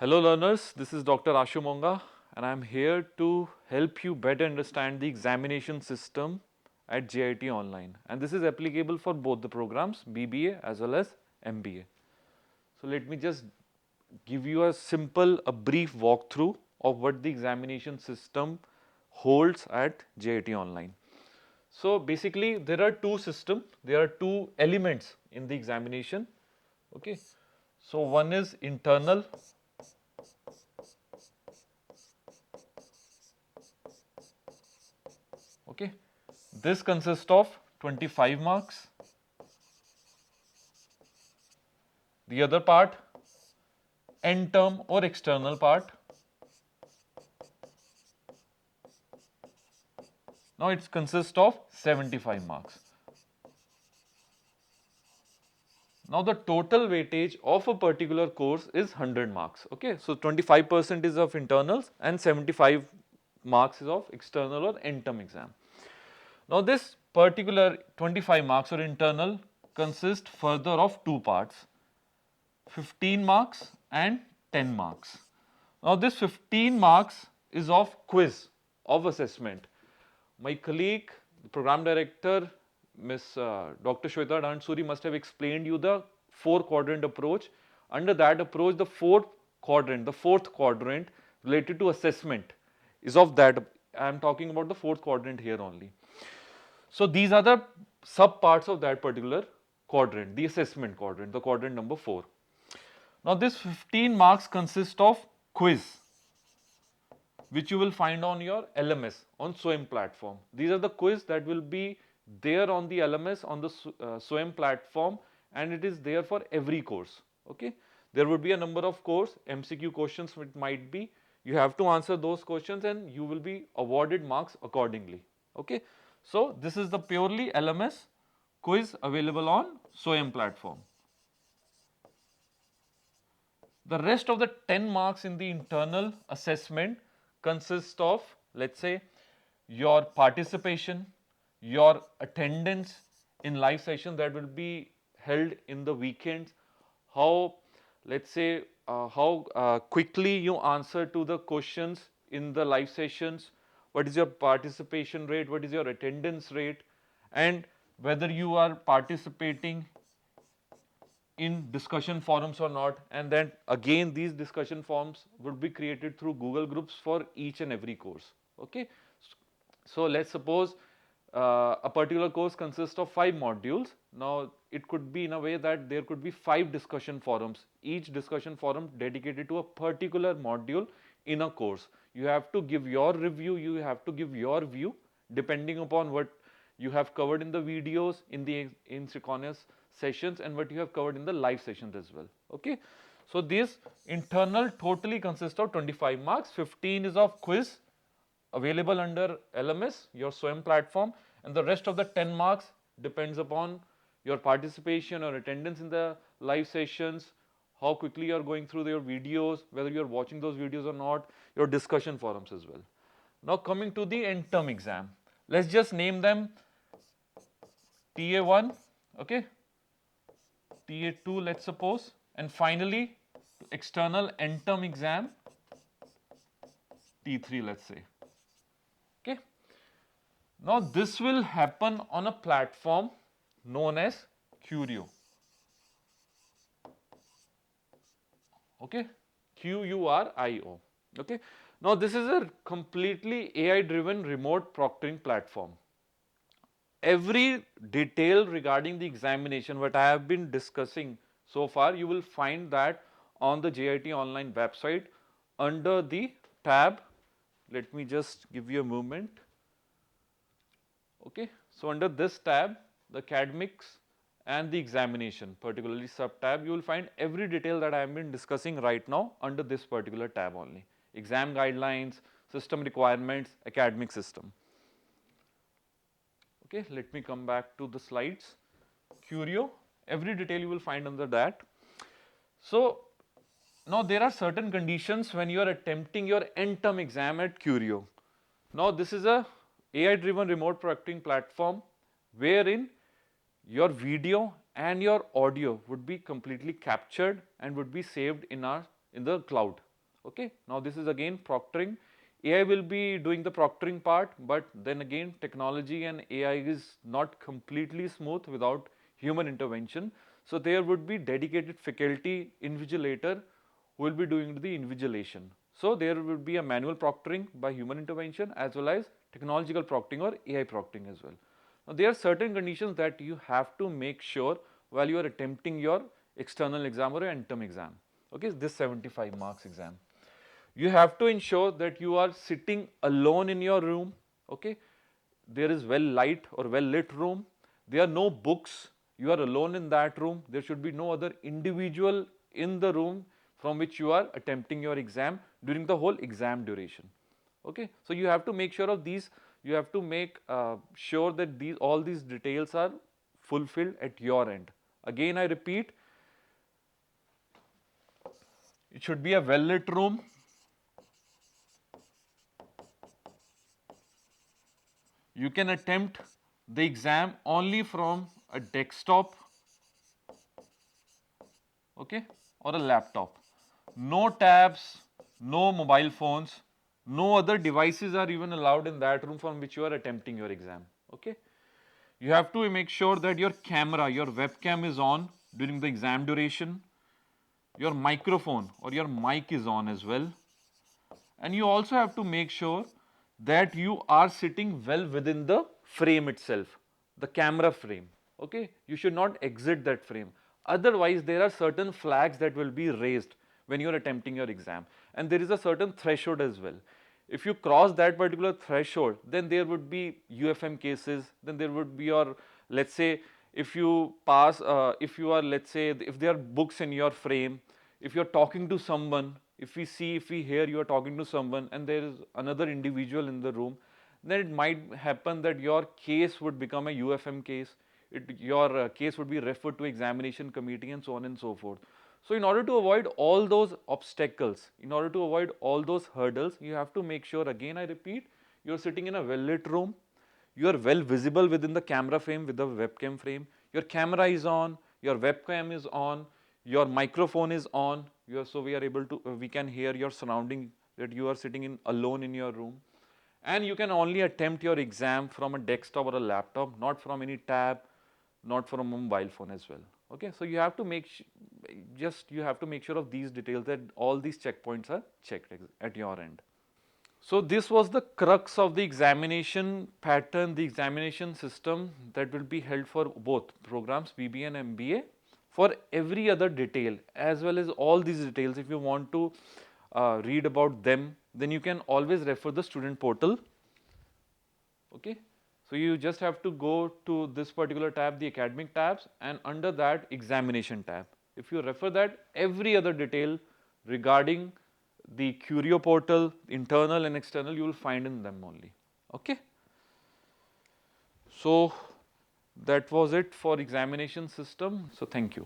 Hello learners, this is Dr. Ashu Monga and I am here to help you better understand the examination system at JIIT Online, and this is applicable for both the programs BBA as well as MBA. So let me just give you a brief walkthrough of what the examination system holds at JIIT Online. So basically there are there are two elements in the examination. Okay. So one is internal. Okay, this consists of 25 marks. The other part, end term or external part. Now it consists of 75 marks. Now the total weightage of a particular course is 100 marks. Okay, so 25% is of internals and 75 marks is of external or end term exam. Now this particular 25 marks or internal consists further of two parts, 15 marks and 10 marks. Now this 15 marks is of quiz, of assessment. My colleague, the program director, Ms. Dr. Shweta Dansuri must have explained you the 4-quadrant approach. Under that approach, the fourth quadrant related to assessment is of that. I am talking about the fourth quadrant here only. So these are the sub parts of that particular quadrant, the assessment quadrant, the quadrant number 4. Now this 15 marks consist of quiz, which you will find on your LMS on SWAYAM platform. These are the quiz that will be there on the LMS on the SWAYAM platform, and it is there for every course. Okay, there would be a number of course MCQ questions. It might be you have to answer those questions, and you will be awarded marks accordingly. Okay, so this is the purely LMS quiz available on SWAYAM platform. The rest of the 10 marks in the internal assessment consists of, let's say, your participation, your attendance in live session that will be held in the weekends, how, let's say, how quickly you answer to the questions in the live sessions, what is your participation rate, what is your attendance rate, and whether you are participating in discussion forums or not. And then again these discussion forums would be created through Google groups for each and every course. Okay, so let's suppose a particular course consists of 5 modules. Now it could be in a way that there could be 5 discussion forums, each discussion forum dedicated to a particular module in a course. You have to give your review, you have to give your view depending upon what you have covered in the videos, in the synchronous sessions, and what you have covered in the live sessions as well. Okay, so this internal totally consists of 25 marks. 15 is of quiz available under LMS, your SWAYAM platform, and the rest of the 10 marks depends upon your participation or attendance in the live sessions, how quickly you are going through your videos, whether you are watching those videos or not, your discussion forums as well. Now coming to the end term exam, let's just name them TA1, okay, TA2 let's suppose, and finally external end term exam T3 let's say. Okay. Now this will happen on a platform known as Curio. Okay, QURIO. Okay. Now this is a completely AI driven remote proctoring platform. Every detail regarding the examination what I have been discussing so far, you will find that on the JIIT Online website under the tab. Let me just give you a moment. Okay, so under this tab, the academics and the examination, particularly sub tab, you will find every detail that I have been discussing right now under this particular tab only. Exam guidelines, system requirements, academic system. Okay, let me come back to the slides. Curio, every detail you will find under that. So now there are certain conditions when you are attempting your end term exam at Curio. Now this is a AI driven remote proctoring platform wherein your video and your audio would be completely captured and would be saved in the cloud. Okay, now this is again proctoring. AI will be doing the proctoring part, but then again technology and AI is not completely smooth without human intervention. So there would be dedicated faculty invigilator who will be doing the invigilation. So there would be a manual proctoring by human intervention as well as technological proctoring or AI proctoring as well. Now there are certain conditions that you have to make sure while you are attempting your external exam or your interim exam. Okay, this 75 marks exam. You have to ensure that you are sitting alone in your room. Okay, there is well light or well lit room. There are no books. You are alone in that room. There should be no other individual in the room from which you are attempting your exam during the whole exam duration. Okay, so you have to make sure of these. You have to make sure that all these details are fulfilled at your end. Again, I repeat, it should be a well lit room. You can attempt the exam only from a desktop, okay, or a laptop. No tabs, no mobile phones, no other devices are even allowed in that room from which you are attempting your exam. Okay. You have to make sure that your camera, your webcam is on during the exam duration. Your microphone or your mic is on as well. And you also have to make sure that you are sitting well within the frame itself, the camera frame. Okay, you should not exit that frame. Otherwise, there are certain flags that will be raised when you are attempting your exam, and there is a certain threshold as well. If you cross that particular threshold, then there would be UFM cases, then there would be your, let's say, if you pass, if you are, let's say, if there are books in your frame, if you're talking to someone, if we see, if we hear you are talking to someone and there is another individual in the room, then it might happen that your case would become a UFM case. Your case would be referred to examination committee and so on and so forth. So in order to avoid all those obstacles, in order to avoid all those hurdles, you have to make sure, again I repeat, you're sitting in a well lit room, you are well visible within the camera frame with the webcam frame, your camera is on, your webcam is on, your microphone is on, so we are able to, we can hear your surrounding, that you are sitting in alone in your room. And you can only attempt your exam from a desktop or a laptop, not from any tab, not from a mobile phone as well. Okay, so you have to make you have to make sure of these details, that all these checkpoints are checked at your end. So this was the crux of the examination pattern, the examination system that will be held for both programs, BBA and MBA. For every other detail as well as all these details, if you want to read about them, then you can always refer the student portal. Okay, so you just have to go to this particular tab, the academic tabs, and under that examination tab. If you refer that, every other detail regarding the Curio portal, internal and external, you will find in them only. Okay. So that was it for examination system. So thank you.